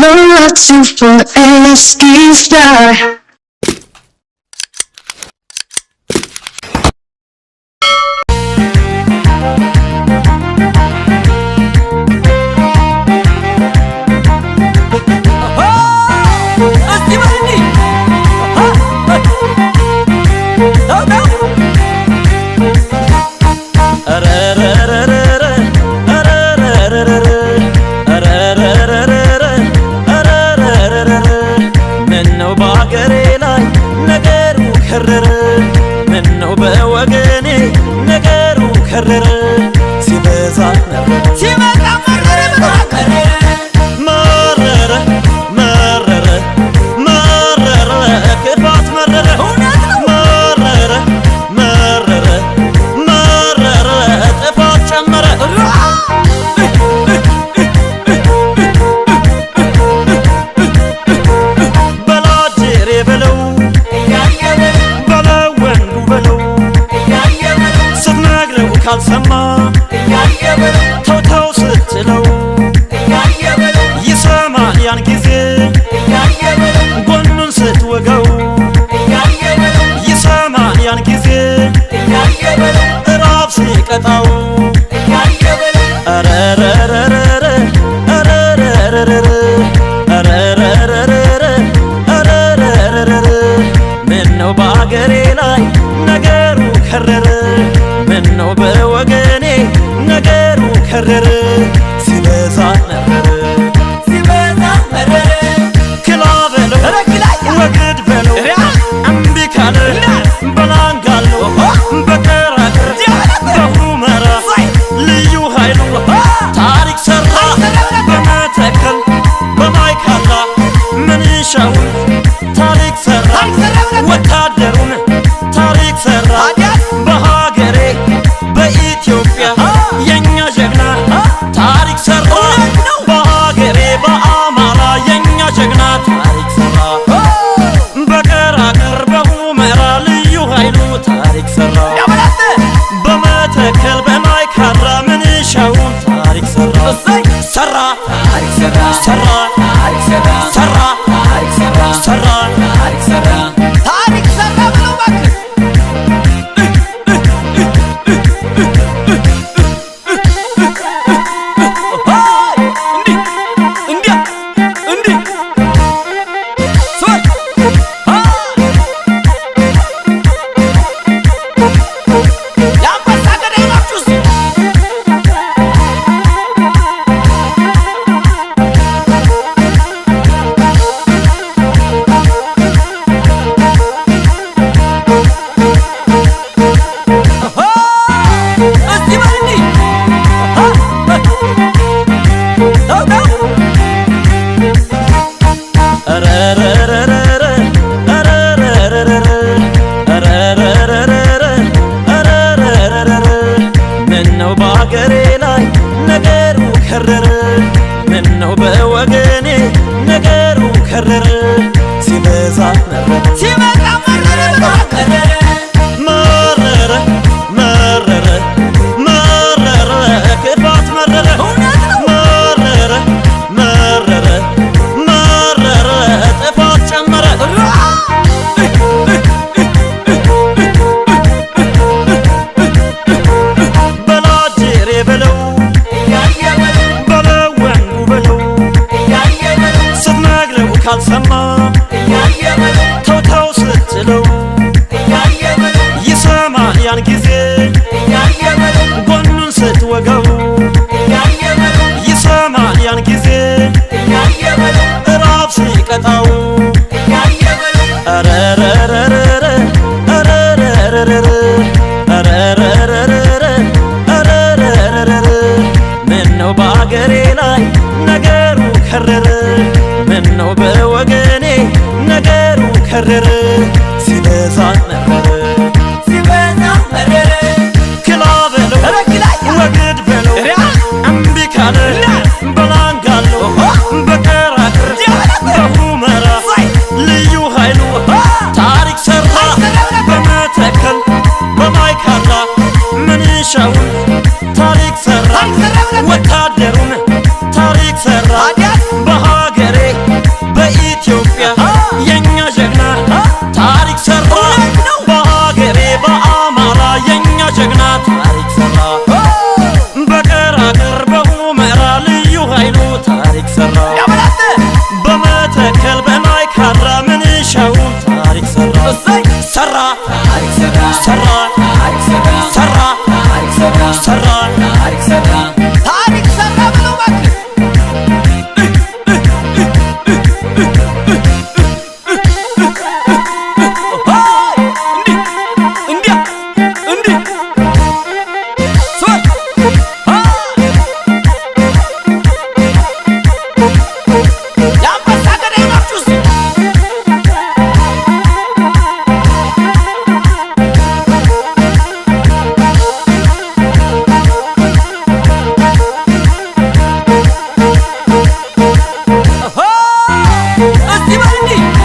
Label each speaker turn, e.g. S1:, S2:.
S1: Searching for LSD star.
S2: منو بوجني نجارو كرر سيبزا سيبزا مرر مرر مرر كفات مرر مرر مرر مرر كفات شمر بلاجري بلو ካልሰማ ተውተው ስትለው ይሰማል ያን ጊዜ ጎኑን ስትወጋው ይሰማል ያን ጊዜ እራብ ሲቀጣው አረረረረረ አረረረረረ አረረረረረ አረረረረረ ምነው በአገሬ ላይ ነገሩ ከረረ ምነው በወገኔ ነገሩ ከረረ ሲበዛ ነበር ሲበዛ መረረ ክላ በለው ወግድ በለው እምቢ ካለ በላንጋሎ በከራከር በሁመራ ልዩ ኃይሉ ታሪክ ሰራ በመተከል በማይካድራ ምንሻውን ታሪክ ሰራ ወታደሩን ታሪክ ሰራ በሀገሬ በኢትዮጵያ የኛ ጀግና ታሪክ ሰራ በሀገሬ በአማራ የኛ ጀግና ታሪክ ሰራ በከራከር በሁመራ ልዩ ኃይሉ ታሪክ ሰራ በመተከል በማይካድራ ምንሻውን ታሪክ ሰራ ሰራ ታሪክ ሰራ ሰራ ታሪክ ሰራ ሰራ ታሪክ ሰራ ሰራ ታሪክ ሰራ ታሪክ ሰራ ብለው እባክህ ምነው በአገሬ ላይ ነገሩ ከረረ ምነው በወገኔ ነገሩ ከረረ ሲበዛ መረረ ሲበዛ መረረ መረረ መረረ መረረ ክፋት መረረ መረረ መረረ መረረ ጥፋት ጨመረ በላጀሬ በለው በለው ወንዱ በለው ስትነግረው ካልሰማ ተውተው ስትለው ይሰማል ያን ጊዜ ጎኑን ስትወጋው ይሰማል ያን ጊዜ እራብ ሲቀጣው አረረረረረ አረረረረረ አረረረረረ አረረረረረ ምነው በአገሬ ላይ ነገሩ ከረረ ምነው በወገኔ ነገሩ ከረረ ሲበዛ ነበር ሲበዛ መረረ ክላ በለው ወግድ በለው እምቢ ካለ በላንጋሎ በከራከር በሁመራ ልዩ ኃይሉ ታሪክ ሰራ በመተከል በማይካድራ ምንሻውን ታሪክ ሰራ ወታደሩን ታሪክ ሰራ በሀገሬ ሰራ ታሪክ ሰራ ሰራ ታሪክ ሰራ ሰራ ታሪክ ሰራ ሰራ ታሪክ ሰራ ታሪክ ሰራ ብሎ እባክህ Let's